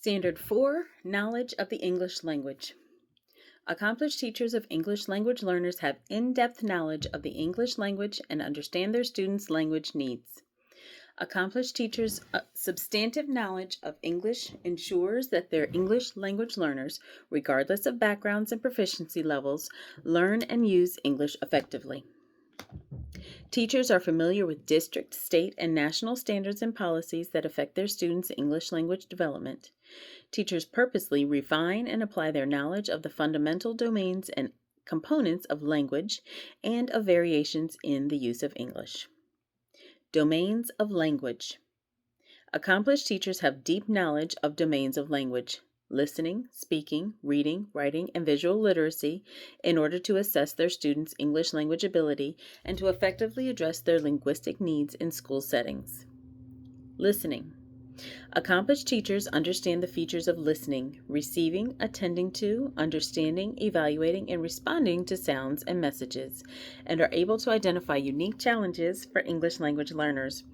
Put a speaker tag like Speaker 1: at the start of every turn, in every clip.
Speaker 1: Standard 4, Knowledge of the English Language. Accomplished teachers of English language learners have in-depth knowledge of the English language and understand their students' language needs. Accomplished teachers' substantive knowledge of English ensures that their English language learners, regardless of backgrounds and proficiency levels, learn and use English effectively. Teachers are familiar with district, state, and national standards and policies that affect their students' English language development. Teachers purposely refine and apply their knowledge of the fundamental domains and components of language and of variations in the use of English. Domains of language. Accomplished teachers have deep knowledge of domains of language, listening, speaking, reading, writing, and visual literacy in order to assess their students' English language ability and to effectively address their linguistic needs in school settings. Listening. Accomplished teachers understand the features of listening, receiving, attending to, understanding, evaluating, and responding to sounds and messages, and are able to identify unique challenges for English language learners.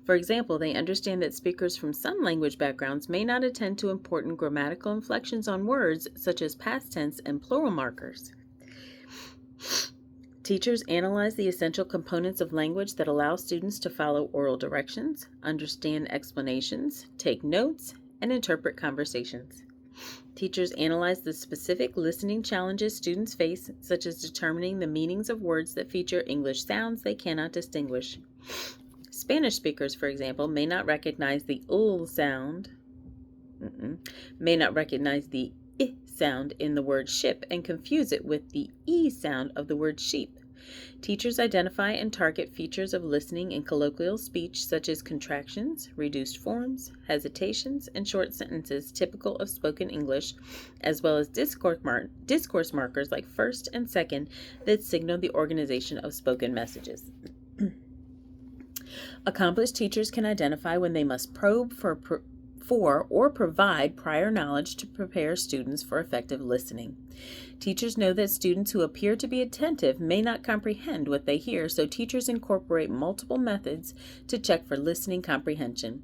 Speaker 1: For example, they understand that speakers from some language backgrounds may not attend to important grammatical inflections on words such as past tense and plural markers. Teachers analyze the essential components of language that allow students to follow oral directions, understand explanations, take notes, and interpret conversations. Teachers analyze the specific listening challenges students face, such as determining the meanings of words that feature English sounds they cannot distinguish. Spanish speakers, for example, may not recognize the sound, may not recognize the I sound in the word ship and confuse it with the E sound of the word sheep. Teachers identify and target features of listening in colloquial speech such as contractions, reduced forms, hesitations, and short sentences typical of spoken English, as well as discourse markers like first and second that signal the organization of spoken messages. Accomplished teachers can identify when they must probe for or provide prior knowledge to prepare students for effective listening. Teachers know that students who appear to be attentive may not comprehend what they hear, so teachers incorporate multiple methods to check for listening comprehension.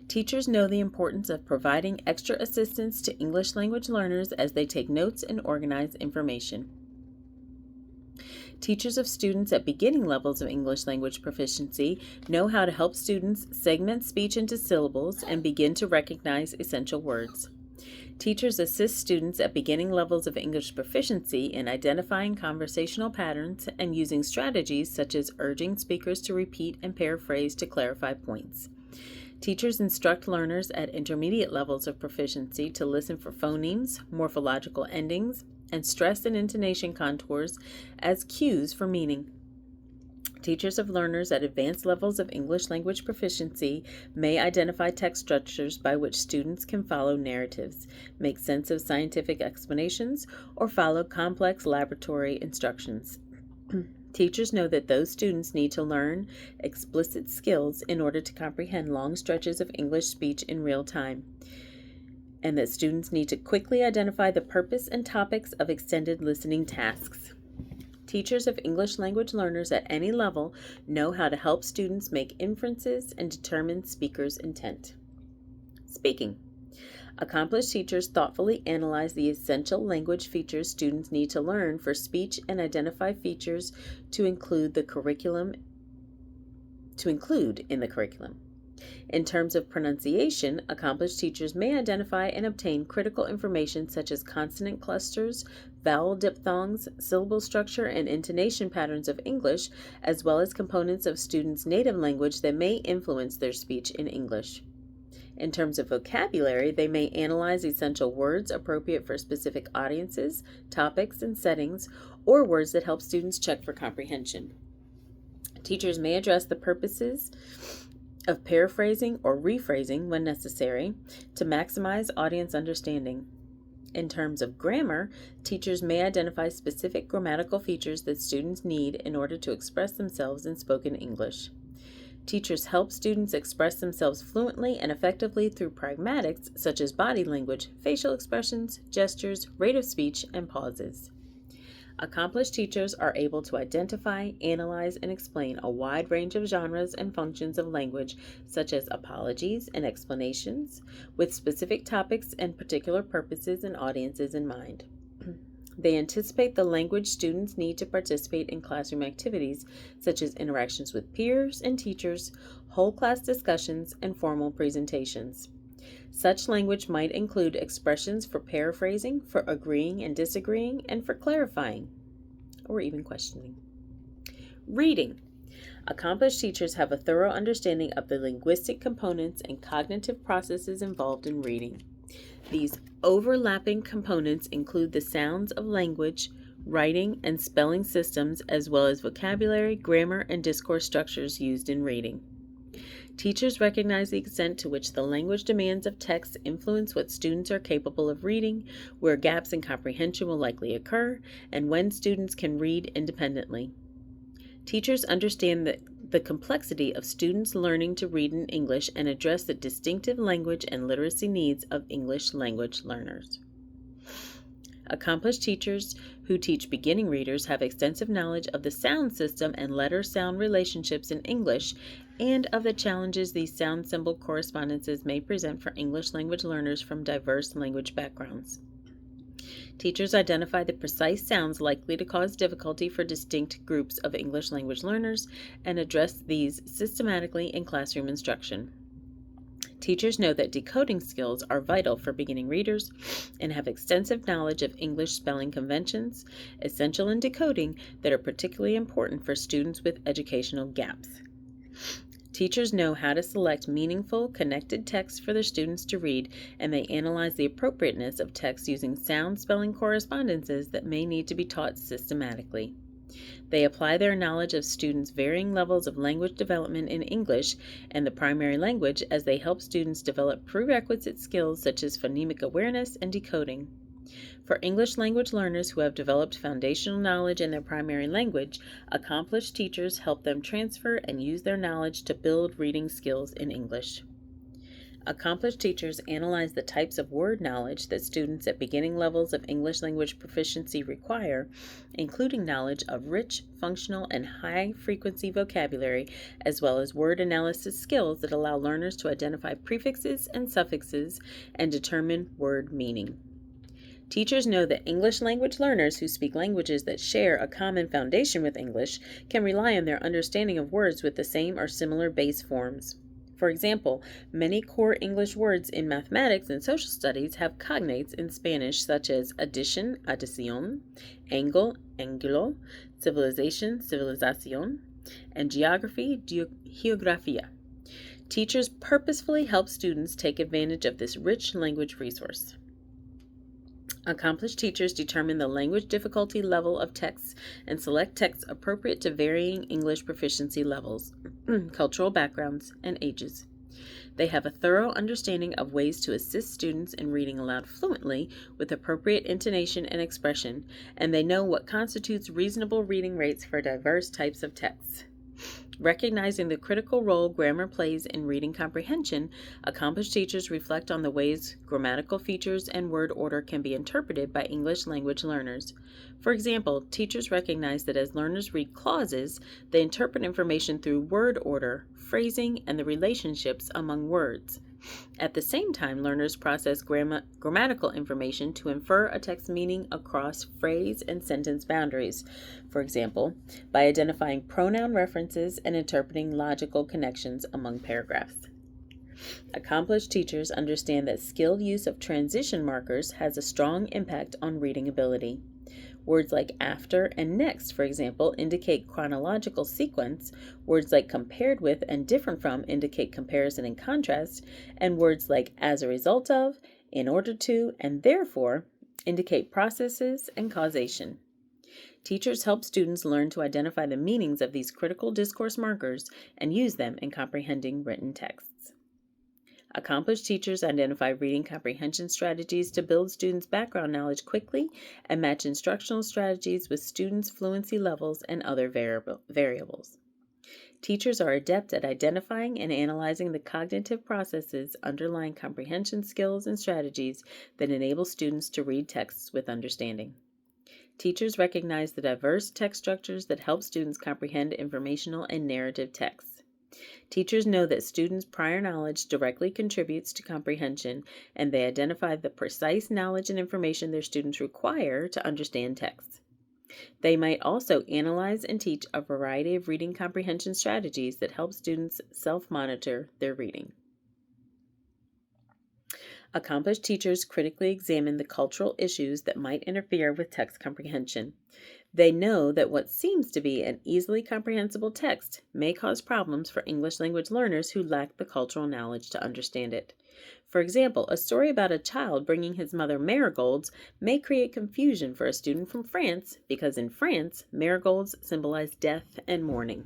Speaker 1: Teachers know the importance of providing extra assistance to English language learners as they take notes and organize information. Teachers of students at beginning levels of English language proficiency know how to help students segment speech into syllables and begin to recognize essential words. Teachers assist students at beginning levels of English proficiency in identifying conversational patterns and using strategies such as urging speakers to repeat and paraphrase to clarify points. Teachers instruct learners at intermediate levels of proficiency to listen for phonemes, morphological endings, and stress and intonation contours as cues for meaning. Teachers of learners at advanced levels of English language proficiency may identify text structures by which students can follow narratives, make sense of scientific explanations, or follow complex laboratory instructions. Teachers know that those students need to learn explicit skills in order to comprehend long stretches of English speech in real time, and that students need to quickly identify the purpose and topics of extended listening tasks. Teachers of English language learners at any level know how to help students make inferences and determine speakers' intent. Speaking. Accomplished teachers thoughtfully analyze the essential language features students need to learn for speech and identify features to include in the curriculum. In terms of pronunciation, accomplished teachers may identify and obtain critical information such as consonant clusters, vowel diphthongs, syllable structure, and intonation patterns of English, as well as components of students' native language that may influence their speech in English. In terms of vocabulary, they may analyze essential words appropriate for specific audiences, topics, and settings, or words that help students check for comprehension. Teachers may address the purposes of paraphrasing or rephrasing when necessary to maximize audience understanding. In terms of grammar, teachers may identify specific grammatical features that students need in order to express themselves in spoken English. Teachers help students express themselves fluently and effectively through pragmatics such as body language, facial expressions, gestures, rate of speech, and pauses. Accomplished teachers are able to identify, analyze, and explain a wide range of genres and functions of language, such as apologies and explanations, with specific topics and particular purposes and audiences in mind. They anticipate the language students need to participate in classroom activities, such as interactions with peers and teachers, whole class discussions, and formal presentations. Such language might include expressions for paraphrasing, for agreeing and disagreeing, and for clarifying, or even questioning. Reading. Accomplished teachers have a thorough understanding of the linguistic components and cognitive processes involved in reading. These overlapping components include the sounds of language, writing, and spelling systems, as well as vocabulary, grammar, and discourse structures used in reading. Teachers recognize the extent to which the language demands of text influence what students are capable of reading, where gaps in comprehension will likely occur, and when students can read independently. Teachers understand the complexity of students learning to read in English and address the distinctive language and literacy needs of English language learners. Accomplished teachers who teach beginning readers have extensive knowledge of the sound system and letter-sound relationships in English and of the challenges these sound-symbol correspondences may present for English language learners from diverse language backgrounds. Teachers identify the precise sounds likely to cause difficulty for distinct groups of English language learners and address these systematically in classroom instruction. Teachers know that decoding skills are vital for beginning readers and have extensive knowledge of English spelling conventions, essential in decoding, that are particularly important for students with educational gaps. Teachers know how to select meaningful, connected text for their students to read, and they analyze the appropriateness of text using sound spelling correspondences that may need to be taught systematically. They apply their knowledge of students' varying levels of language development in English and the primary language as they help students develop prerequisite skills such as phonemic awareness and decoding. For English language learners who have developed foundational knowledge in their primary language, accomplished teachers help them transfer and use their knowledge to build reading skills in English. Accomplished teachers analyze the types of word knowledge that students at beginning levels of English language proficiency require, including knowledge of rich, functional, and high-frequency vocabulary, as well as word analysis skills that allow learners to identify prefixes and suffixes and determine word meaning. Teachers know that English language learners who speak languages that share a common foundation with English can rely on their understanding of words with the same or similar base forms. For example, many core English words in mathematics and social studies have cognates in Spanish such as addition, adición, angle, ángulo, civilization, civilización, and geography, geografía. Teachers purposefully help students take advantage of this rich language resource. Accomplished teachers determine the language difficulty level of texts and select texts appropriate to varying English proficiency levels, cultural backgrounds, and ages. They have a thorough understanding of ways to assist students in reading aloud fluently with appropriate intonation and expression, and they know what constitutes reasonable reading rates for diverse types of texts. Recognizing the critical role grammar plays in reading comprehension, accomplished teachers reflect on the ways grammatical features and word order can be interpreted by English language learners. For example, teachers recognize that as learners read clauses, they interpret information through word order, phrasing, and the relationships among words. At the same time, learners process grammatical information to infer a text meaning across phrase and sentence boundaries, for example, by identifying pronoun references and interpreting logical connections among paragraphs. Accomplished teachers understand that skilled use of transition markers has a strong impact on reading ability. Words like after and next, for example, indicate chronological sequence. Words like compared with and different from indicate comparison and contrast. And words like as a result of, in order to, and therefore indicate processes and causation. Teachers help students learn to identify the meanings of these critical discourse markers and use them in comprehending written texts. Accomplished teachers identify reading comprehension strategies to build students' background knowledge quickly and match instructional strategies with students' fluency levels and other variables. Teachers are adept at identifying and analyzing the cognitive processes underlying comprehension skills and strategies that enable students to read texts with understanding. Teachers recognize the diverse text structures that help students comprehend informational and narrative texts. Teachers know that students' prior knowledge directly contributes to comprehension, and they identify the precise knowledge and information their students require to understand texts. They might also analyze and teach a variety of reading comprehension strategies that help students self-monitor their reading. Accomplished teachers critically examine the cultural issues that might interfere with text comprehension. They know that what seems to be an easily comprehensible text may cause problems for English language learners who lack the cultural knowledge to understand it. For example, a story about a child bringing his mother marigolds may create confusion for a student from France because in France, marigolds symbolize death and mourning.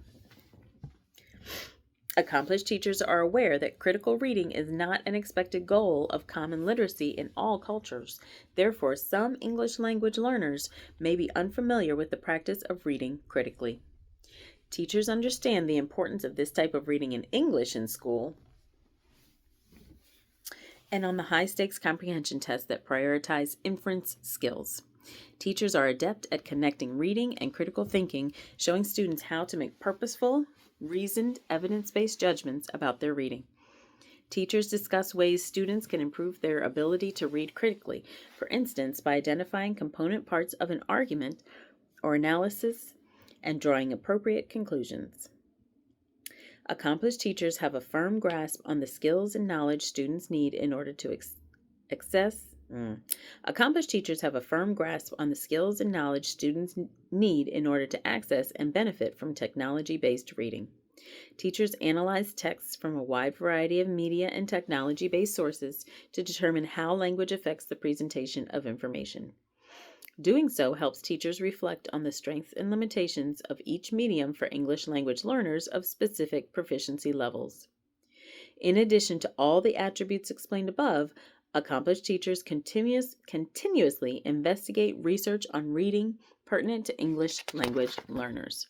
Speaker 1: Accomplished teachers are aware that critical reading is not an expected goal of common literacy in all cultures. Therefore, some English language learners may be unfamiliar with the practice of reading critically. Teachers understand the importance of this type of reading in English in school and on the high-stakes comprehension tests that prioritize inference skills. Teachers are adept at connecting reading and critical thinking, showing students how to make purposeful, reasoned, evidence-based judgments about their reading. Teachers discuss ways students can improve their ability to read critically, for instance, by identifying component parts of an argument or analysis and drawing appropriate conclusions. Accomplished teachers have a firm grasp on the skills and knowledge students need in order to Accomplished teachers have a firm grasp on the skills and knowledge students need in order to access and benefit from technology-based reading. Teachers analyze texts from a wide variety of media and technology-based sources to determine how language affects the presentation of information. Doing so helps teachers reflect on the strengths and limitations of each medium for English language learners of specific proficiency levels. In addition to all the attributes explained above, accomplished teachers continuously investigate research on reading pertinent to English language learners.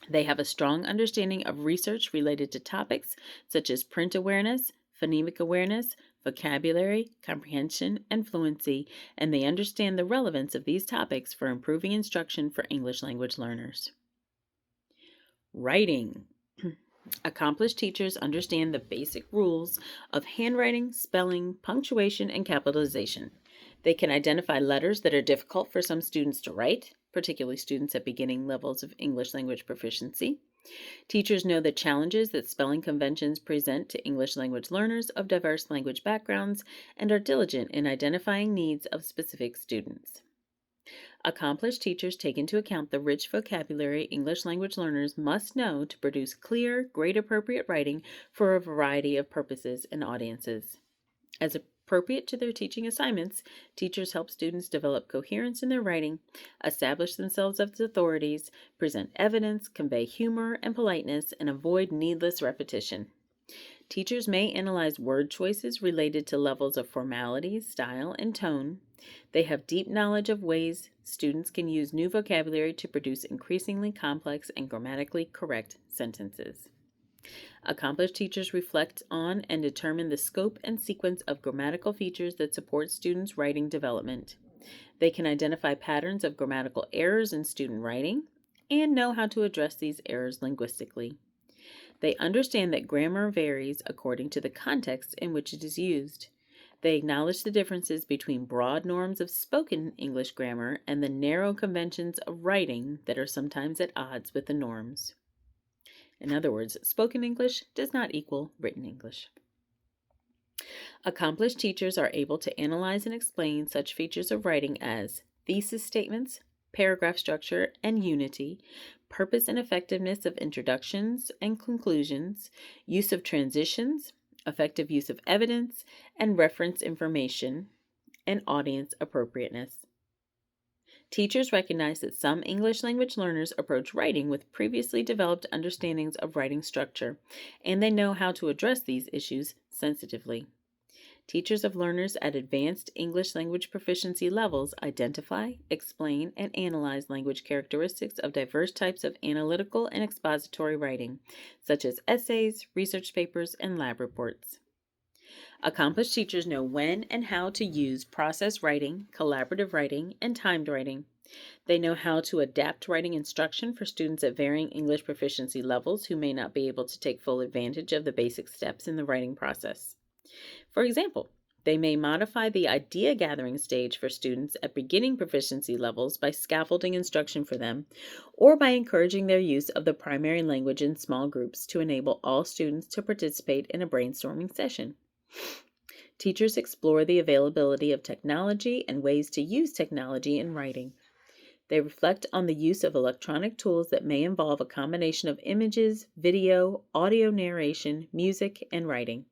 Speaker 1: They have a strong understanding of research related to topics such as print awareness, phonemic awareness, vocabulary, comprehension, and fluency, and they understand the relevance of these topics for improving instruction for English language learners. Writing. Accomplished teachers understand the basic rules of handwriting, spelling, punctuation, and capitalization. They can identify letters that are difficult for some students to write, particularly students at beginning levels of English language proficiency. Teachers know the challenges that spelling conventions present to English language learners of diverse language backgrounds and are diligent in identifying needs of specific students. Accomplished teachers take into account the rich vocabulary English language learners must know to produce clear, grade-appropriate writing for a variety of purposes and audiences. As appropriate to their teaching assignments, teachers help students develop coherence in their writing, establish themselves as authorities, present evidence, convey humor and politeness, and avoid needless repetition. Teachers may analyze word choices related to levels of formality, style, and tone. They have deep knowledge of ways students can use new vocabulary to produce increasingly complex and grammatically correct sentences. Accomplished teachers reflect on and determine the scope and sequence of grammatical features that support students' writing development. They can identify patterns of grammatical errors in student writing and know how to address these errors linguistically. They understand that grammar varies according to the context in which it is used. They acknowledge the differences between broad norms of spoken English grammar and the narrow conventions of writing that are sometimes at odds with the norms. In other words, spoken English does not equal written English. Accomplished teachers are able to analyze and explain such features of writing as thesis statements, paragraph structure and unity, purpose and effectiveness of introductions and conclusions, use of transitions, effective use of evidence and reference information, and audience appropriateness. Teachers recognize that some English language learners approach writing with previously developed understandings of writing structure, and they know how to address these issues sensitively. Teachers of learners at advanced English language proficiency levels identify, explain, and analyze language characteristics of diverse types of analytical and expository writing, such as essays, research papers, and lab reports. Accomplished teachers know when and how to use process writing, collaborative writing, and timed writing. They know how to adapt writing instruction for students at varying English proficiency levels who may not be able to take full advantage of the basic steps in the writing process. For example, they may modify the idea gathering stage for students at beginning proficiency levels by scaffolding instruction for them, or by encouraging their use of the primary language in small groups to enable all students to participate in a brainstorming session. Teachers explore the availability of technology and ways to use technology in writing. They reflect on the use of electronic tools that may involve a combination of images, video, audio narration, music, and writing.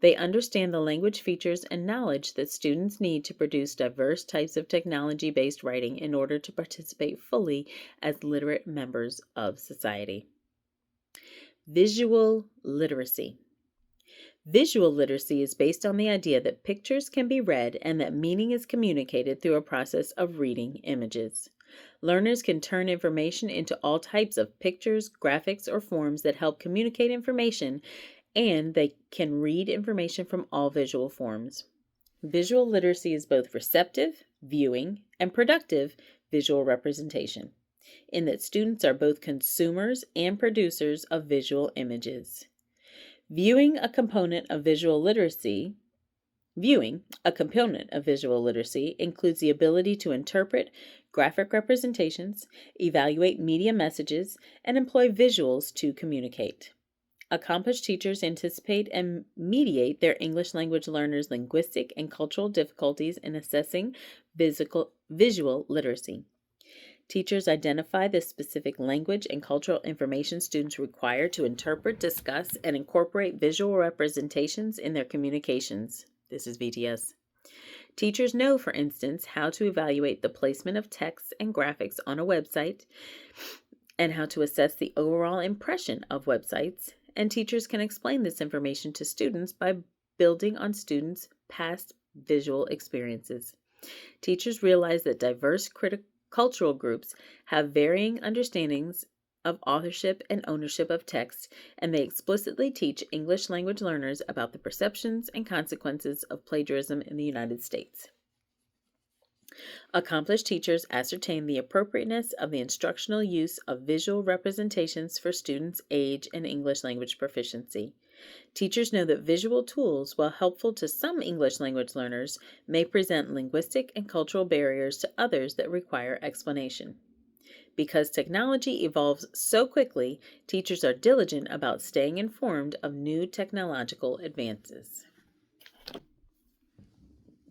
Speaker 1: They understand the language features and knowledge that students need to produce diverse types of technology-based writing in order to participate fully as literate members of society. Visual literacy. Visual literacy is based on the idea that pictures can be read and that meaning is communicated through a process of reading images. Learners can turn information into all types of pictures, graphics, or forms that help communicate information, and they can read information from all visual forms. Visual literacy is both receptive, viewing, and productive visual representation, in that students are both consumers and producers of visual images. Viewing, a component of visual literacy, includes the ability to interpret graphic representations, evaluate media messages, and employ visuals to communicate. Accomplished teachers anticipate and mediate their English language learners' linguistic and cultural difficulties in assessing visual literacy. Teachers identify the specific language and cultural information students require to interpret, discuss, and incorporate visual representations in their communications. This is VTS. Teachers know, for instance, how to evaluate the placement of text and graphics on a website and how to assess the overall impression of websites, and teachers can explain this information to students by building on students' past visual experiences. Teachers realize that diverse cultural groups have varying understandings of authorship and ownership of text, and they explicitly teach English language learners about the perceptions and consequences of plagiarism in the United States. Accomplished teachers ascertain the appropriateness of the instructional use of visual representations for students' age and English language proficiency. Teachers know that visual tools, while helpful to some English language learners, may present linguistic and cultural barriers to others that require explanation. Because technology evolves so quickly, teachers are diligent about staying informed of new technological advances.